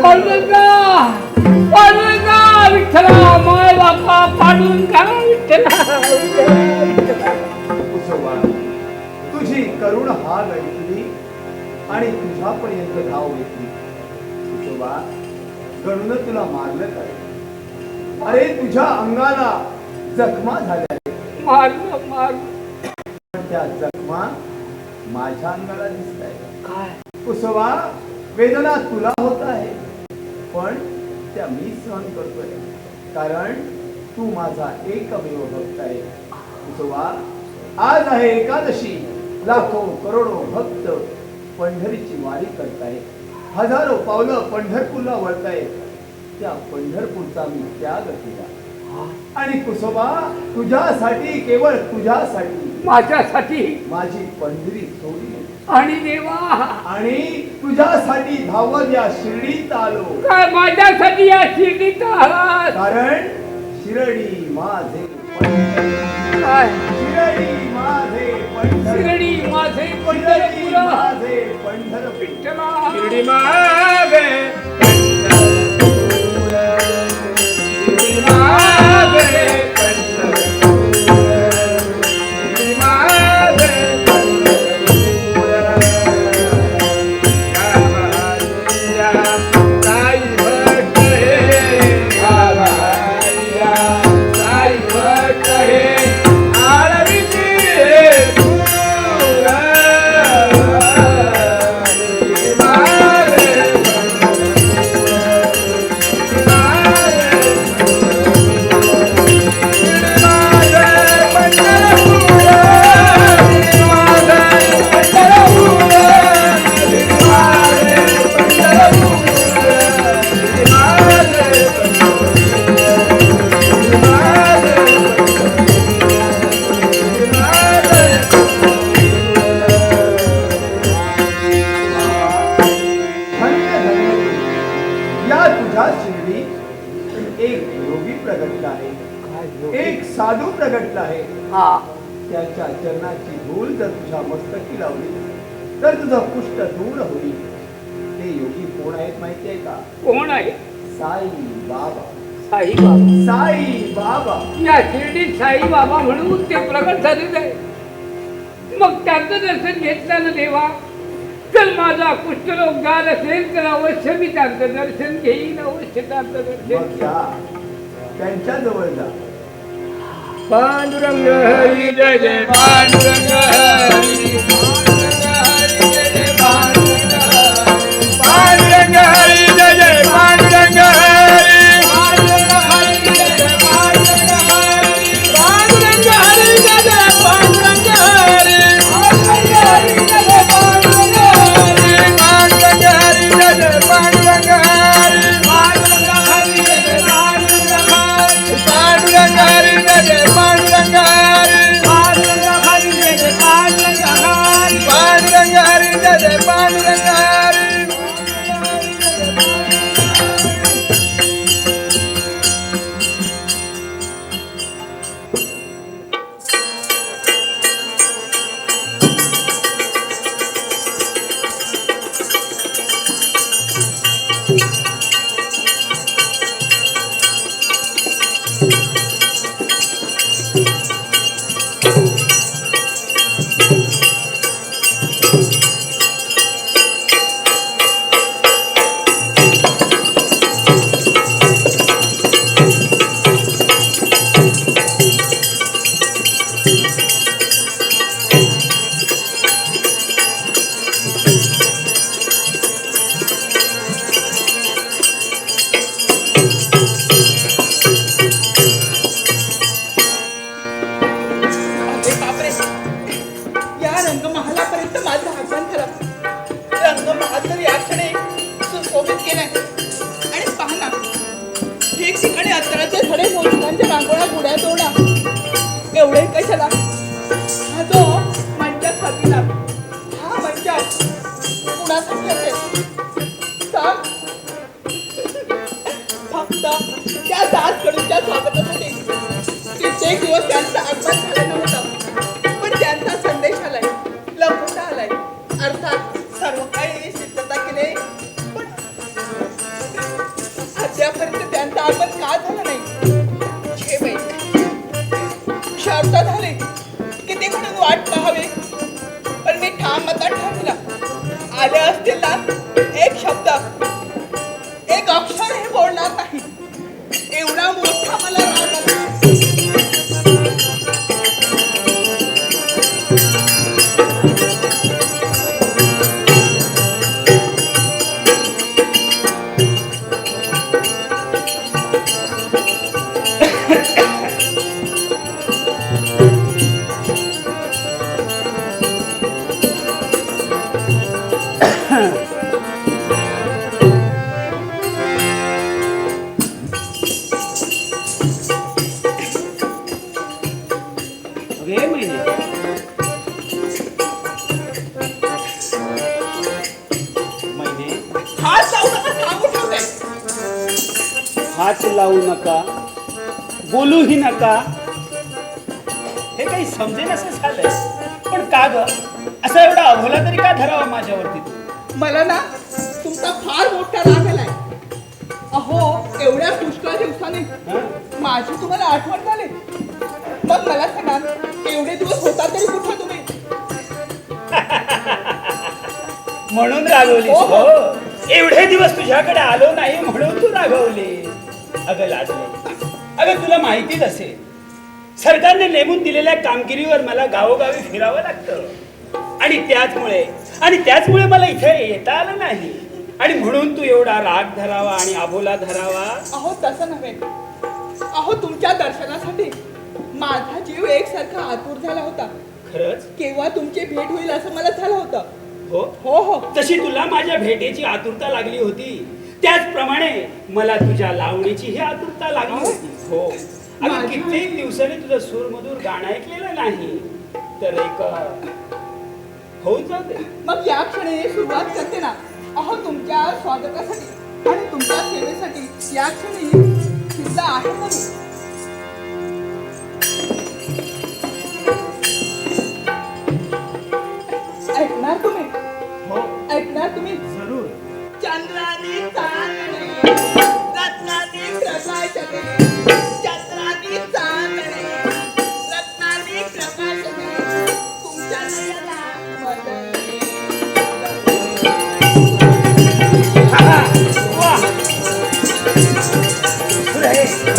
पांडुरंगा पांडुरंगा विठ्ठला माय बापा पांडुरंगा विठ्ठला कुसोबा तुझी करुण हाक ऐकली आणि तुझ्यापर्यंत धाव घेतली. कुसोबा गणून तुला मारलं काय? अरे तुझ्या अंगाला जखमा झाल्या. मारलं मारलं पण त्या जखमा माझ्या अंगाला दिसत आहे. काय कुसोबा वेदना तुला होत आहे पण त्या मी सहन करतोय कारण तू माझा एकमेव भक्त आहे. कुसोबा आज आहे एकादशी. लाखो करोडो भक्त पंढरीची वारी करताय. हजारो पावलं पंढरपूरला वळताय. त्या पंढरपूरचा मी त्याग केला आणि कुसोबा तुझ्यासाठी केवळ तुझ्यासाठी माझ्यासाठी माझी पंढरी सोडली आणि देवा आणि तुझ्यासाठी धावत या शिर्डीत आलो. काय माझ्यासाठी या शिर्डीत आहात? कारण शिर्डी माझे काय शिर्डी माझे शिर्डी माझे शिर्डी पंढरपूर माझे पंढरपूर. विठ्ठला शिर्डी माझे शिर्डी माझे शिर्डी माझे साई भक्त हे साई भक्त हे आळवीची साधू प्रगटला आहे. हा त्याच्या चरणाची धूळ जर तुझ्या मस्तकी लावली तर तुझं कुष्ठ दूर होईल. ते योगी कोण आहेत माहिती आहे का? कोण आहे? साई बाबा. साई बाबा. साई बाबा या शिर्डीत साई बाबा म्हणून ते प्रगट झालेले आहे. मग त्याचं दर्शन घेतलं ना देवा तर माझा कुष्ठरोग गार असेल तर अवश्य मी त्याचं दर्शन घेईन. अवश्य त्याचं दर्शन मग जा त्यांच्या जवळ जा. पांडुरंग हरी जय जय पांडुरंग हरी पांडुरंग हरी जय जय पांडुरंग हरी पांडुरंग हरी जय जय पांडुरंग हरी पांडुरंग हरी जय जय पांडुरंग हरी पांडुरंग हरी जय जय पांडुरंग हरी पांडुरंग हरी जय जय पांडुरंग हरी पांडुरंग हरी जय जय पांडुरंग हरी पांडुरंग हरी जय जय पांडुरंग हरी पांडुरंग हरी जय जय पांडुरंग हरी पांडुरंग हरी जय जय पांडुरंग हरी पांडुरंग हरी जय जय पांडुरंग हरी. एवढे कशाला? हा जो मंचात साथीला हा मंचात कुणासाठी असेल सांग? फक्त त्या दासकडूनच्या स्वागतासाठी कित्येक दिवस त्यांचा आगमन झाला नव्हता पण त्यांचा संदेश आलाय, लंगोटा आलाय. अर्थात सर्व काही सिद्धता केले पण आगमन का झालं नाही? छे बाई, शर्त झाले किती म्हणून वाट पाहावे, पण मी ठाम मतात ठरविला. आले असतील ना एक शब्द, एक अक्षर हे बोलणार नाही. एवढा मोठा मला राग आला. अगे महिने महिने हात लावू नका, सांगून ठेवते. हात लावू नका, बोलूही नका, हे काही समजेनसं झालंय. पण का ग असा एवढा अभोला तरी का धरावा माझ्यावरती तू? मला ना तुमचा फार मोठा राग आलाय. अहो, एवढ्या पुष्कळ दिवसांनी हं? माझी तुम्हाला आठवण झाली. मग मला सांगा, एवढे दिवस होता तरी कुठे तुम्ही? म्हणून रागवलीस? हो, हो. हो, एवढे दिवस तुझ्याकडे आलो नाही म्हणून तू रागवलीस. अगं लाजले, अगं तुला माहितीच असेल सरकारने नेमून दिलेल्या कामगिरीवर मला गावोगावी फिरावं लागतं आणि त्याचमुळे मला इथे येता आलं नाही. आणि म्हणून तू एवढा राग धरावा आणि अबोला धरावा? अहो, तसं नव्हे. अहो, तुमच्या दर्शनासाठी माझा जीव एकसारखा आतुर झाला होता. खरंच? केव्हा तुमची भेट होईल असं मला झालं होतं. हो हो हो. तशी तुला माझ्या भेटेची आतुरता लागली होती, त्याचप्रमाणे मला तुझ्या लावणीची ही आतुरता लागली होती. हो, अगं कित्येक दिवसांनी तुझं सूरमधूर गाणं ऐकलेलं नाही, तर एक होऊन जाऊ दे. मग या क्षणी सुरुवात करते ना. अहो, तुमच्या स्वागतासाठी आणि तुमच्या सेवेसाठी या क्षणी सिद्ध आहे ना मी. ऐकणार तुम्ही? हो, ऐकणार तुम्ही? जरूर. चंद्रानी चांदणे, रत्नानी प्रकाशने, चंद्रानी चांदणे, रत्नानी प्रकाशने, तुमच्या नयनामध्ये. आहा, वा. सुरे, सुरे.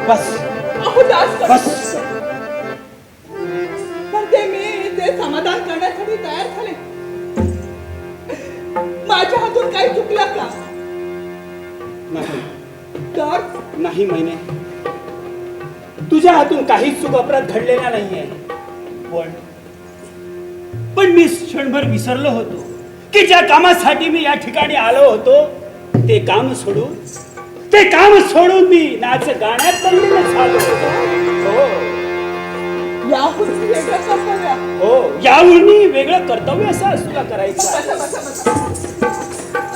बस अहो, दास बस. पण ते समाधान करण्यासाठी तयार झाले. माझ्या हातून काही चुकलं का? नाही, तर नाही महिने, तुझ्या हातून काहीच चूक अपराध घडलेला नाहीये. पण मी क्षणभर विसरलो होतो की ज्या कामासाठी मी या ठिकाणी आलो होतो ते काम सोडून मी नाच गाण्यात तल्लीन झालो. हो, याहून वेगळं कर्तव्य. हो, याहून वेगळं कर्तव्य असं तुला करायचं आहे. बसा.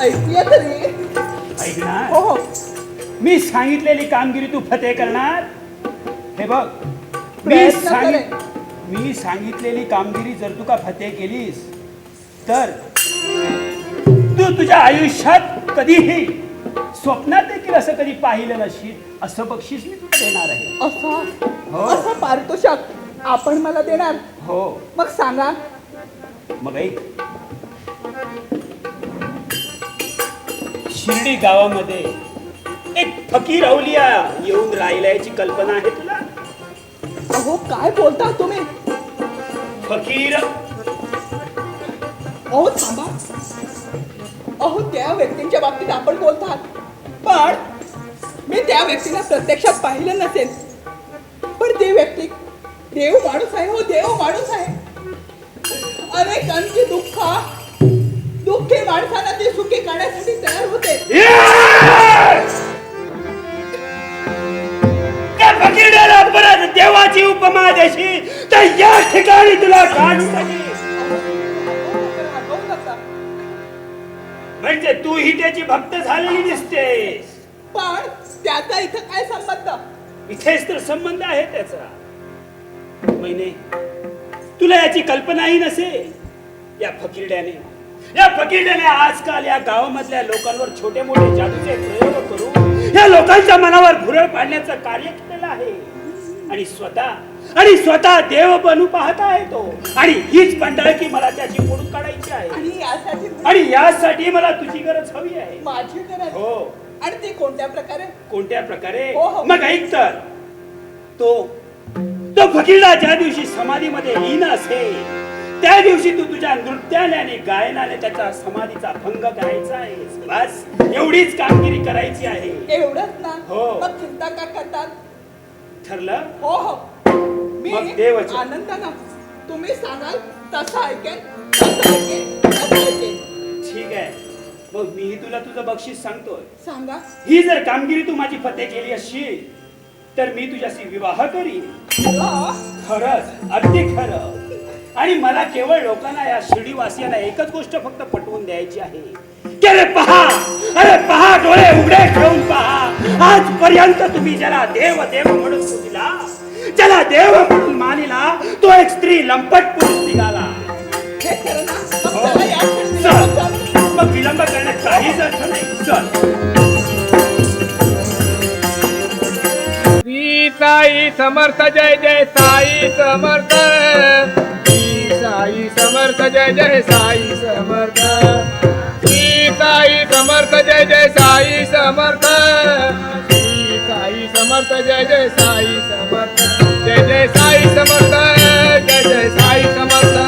ऐकूया तरी. ऐक ना, हो हो. मी सांगितलेली कामगिरी तू फते करणार. हे बघ, प्रयत्न करेन. मी सांगितलेली कामगिरी जर तू का फते केलीस तर तू तुझ्या आयुष्यात कधीही स्वप्नात देखील असं कधी पाहिलं नशील असं बक्षीस मी तुला देणार आहे. हो. असं पारितोषिक आपण मला देणार? हो. मग सांगा. मग ऐक, शिर्डी गावामध्ये एक फकीर अवलिया येऊन राहिला याची कल्पना आहे तुला? अहो काय बोलता तुम्ही? फकीर अहो थांबा. अहो त्या व्यक्तींच्या बाबतीत आपण बोलतात, पण मी त्या व्यक्तीला प्रत्यक्षात पाहिलं नसेल, पण ती व्यक्ती देव माणूस आहे. हो देव माणूस आहे. अनेकांची दुःखी माणसांना ती सुखी करण्यासाठी तयार होते. त्या फकीराला परत देवाची उपमा देशी तर या ठिकाणी तुला काढून टाकी. म्हणजे तू ही त्याची भक्त झालेली दिसतेस. पण त्याचा इथं काय संबंध? इथेच तर संबंध आहे त्याचा. महिने तुला याची कल्पनाही नसेल. या फकीरड्याने आजकाल या गावामधल्या लोकांवर छोटे मोठे जादूचे प्रयोग करून या लोकांच्या मनावर भुरळ पाडण्याचं कार्य केलेलं आहे. आणि स्वतः देव बनू पाहत आहे तो. आणि हीच पंढरकी मला त्याची मोडून काढायची आहे. आणि यासाठी मला तुझी गरज हवी आहे. माझी गरज? हो. आणि ती कोणत्या प्रकारे? हो. मग ऐक तर, तो फकीरडा ज्या दिवशी समाधीमध्ये लीन असेल त्या दिवशी तू तुझ्या नृत्याने आणि गायनाने त्याच्या समाधीचा भंग करायचा आहे. बस एवढीच कामगिरी करायची आहे. एवढंच ना? हो. मग चिंता का करतात? ठरलं? हो. मी आनंदानं तुम्ही सांगाल तसं ऐकेन. ठीक आहे. मग मीही तुला तुझं बक्षीस सांगतोय. सांगा. ही जर कामगिरी तू माझी फतेह केली असशील तर मी तुझ्याशी विवाह करीन. खरंच, अगदी खरं. आणि मला केवळ लोकांना, या शिर्डीवासियांना एकच गोष्ट फक्त पटवून द्यायची आहे की अरे पहा, डोळे उघडे ठेवून पहा. आजपर्यंत तुम्ही ज्याला देव म्हणून पूजिला, ज्याला देव म्हणून मानिला, तो एक स्त्री लंपट पुरुष निघाला. मग विलंब करण्यात काहीच अर्थ नाही. चल. साई समर्थ जय जय साई समर्थ. साई समर्थ जय जय साई समर्थ. श्री साई समर्थ जय जय साई समर्थ. श्री साई समर्थ जय जय साई समर्थ. जय जय साई समर्थ. जय जय साई समर्थ.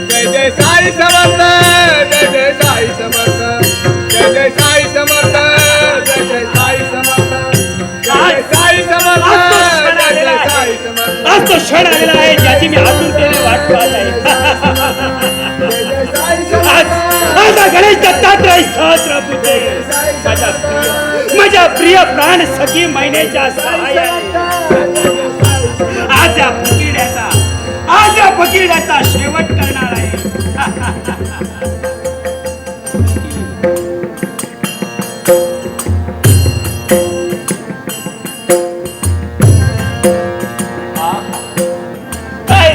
जय जय साई समर्थ. जय जय साई समर्थ. जय जय साई समर्थ. जय जय साई समर्थ. जय साई समर्थ. आज तो क्षण आलेला आहे ज्याची मी आतुरतेने वाट पाहत आहे. आज गणेश दत्तात्रय सहस्रबुद्धे माझ्या प्रिय प्राण सखी महिनेच्या सहाय्याने आज या फकीरड्याचा शेवट करणार आहे.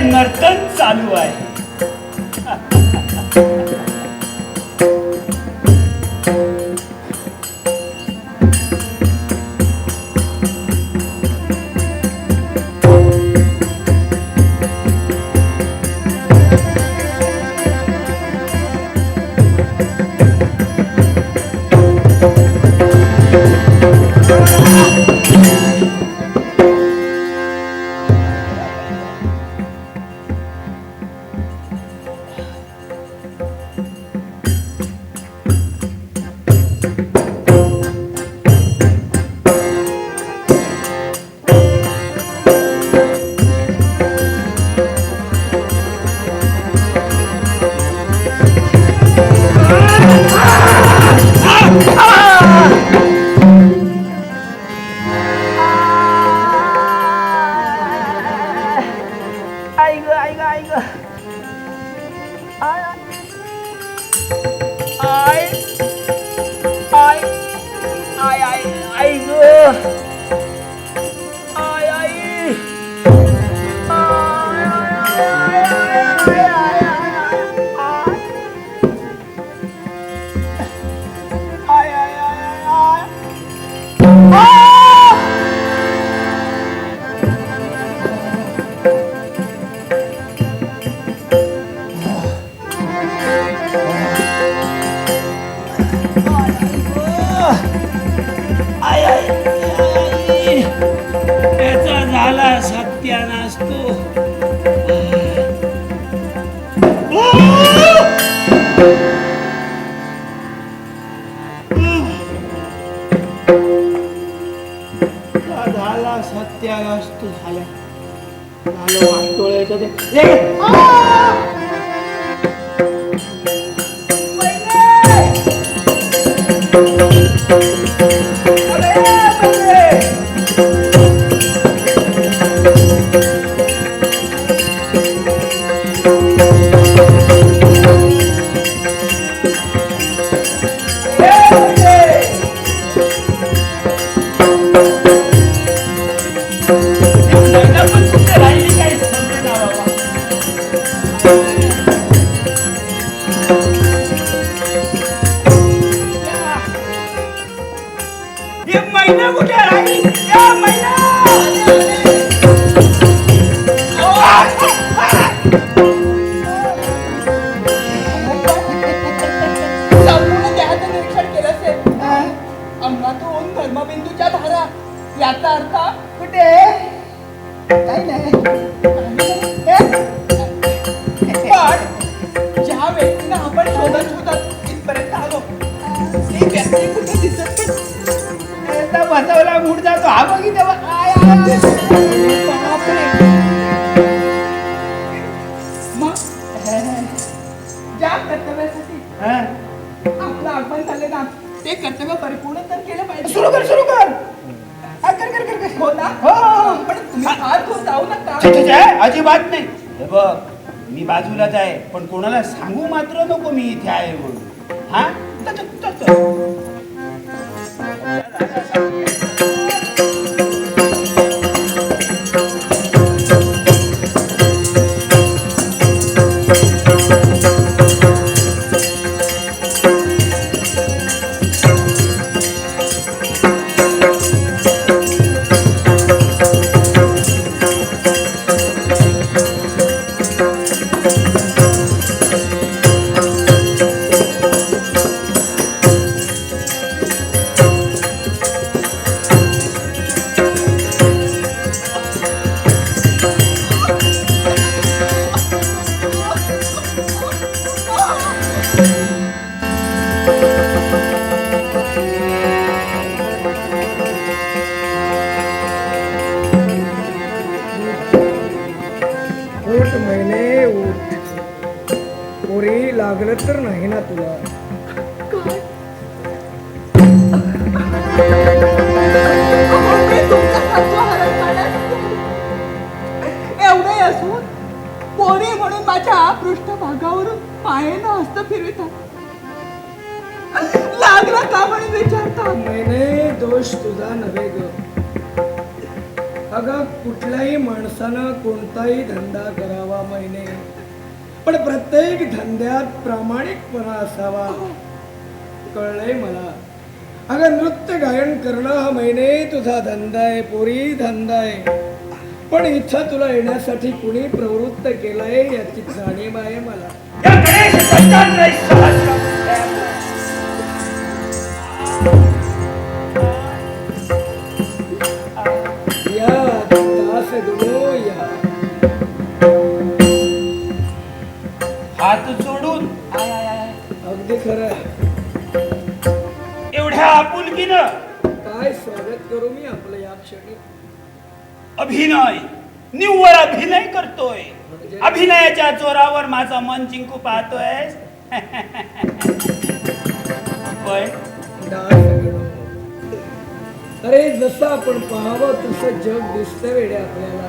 नर्तन चालू आहे. झाला सत्यानाश झाला झालं वाटोळ्याचं ते मैना कुठे राहिली? या मैना! संपूर्ण देहाचं निरीक्षण केलं असेल. अंगातून धर्मबिंदूच्या धारा, याचा अर्थ कुठे काही नाही. पण ज्या व्यक्तीला आपण शोधत शोधत इथपर्यंत आलो ती व्यक्ती कुठे दिसत नाही. बसवला मूड जातो हा बघितलं बापरे. मग ज्या कर्तव्यासाठी आपलं आगमन झाले ना ते कर्तव्य परिपूर्ण तर केलं पाहिजे. सुरू कर हो ना? हो. पण तुम्ही फार दूर जाऊ नका. अजिबात नाही. हे बघ मी बाजूलाच आहे पण कोणाला सांगू मात्र नको मी इथे आहे म्हणून. हा उठ महिने उठ. पोरी लागलं तर नाही ना तुला? एवढे असून पोरी म्हणून माझ्या पृष्ठभागावरून पायानं हस्त फिरवितात. लागला का म्हणून विचारतात. महिने दोष तुझा नव्हे ग. अगं कुठल्याही माणसानं कोणताही धंदा करावा महिने, पण प्रत्येक धंद्यात प्रामाणिकपणा असावा. कळलंय मला. अगं नृत्य गायन करणं हा महिने तुझा धंदा आहे, पोरी धंदा आहे. पण इथं तुला येण्यासाठी कुणी प्रवृत्त केलंय याची जाणीव आहे मला. या गणेश दत्तात्रय सहस्र या दास गुणो या. हात जोडून अगदी खरं. एवढ्या आपुलकीनं काय स्वागत करू मी आपलं या क्षणी. अभिनय निव्वळ अभिनय करतोय. अभिनयाच्या जोरावर माझं मन जिंकू पाहतोय. पण दास गुणो. अरे जसं आपण पाहावं तसं जग दिसतं वेडे आपल्याला.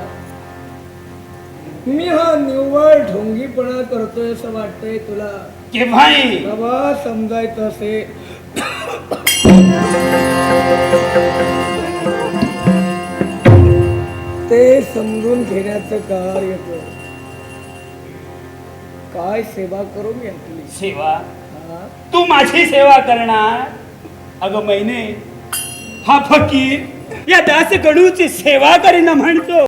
मी हा निव्वळ ढोंगीपणा करतोय असं वाटतंय तुला? केव्हाही बाबा समजायचं असे ते समजून घेण्याचं कार्य कर. काय सेवा करू मी आपली? सेवा हा? तू माझी सेवा करणार? अगं महिने हा फकीर या दास गणूची सेवा करीन म्हणतो.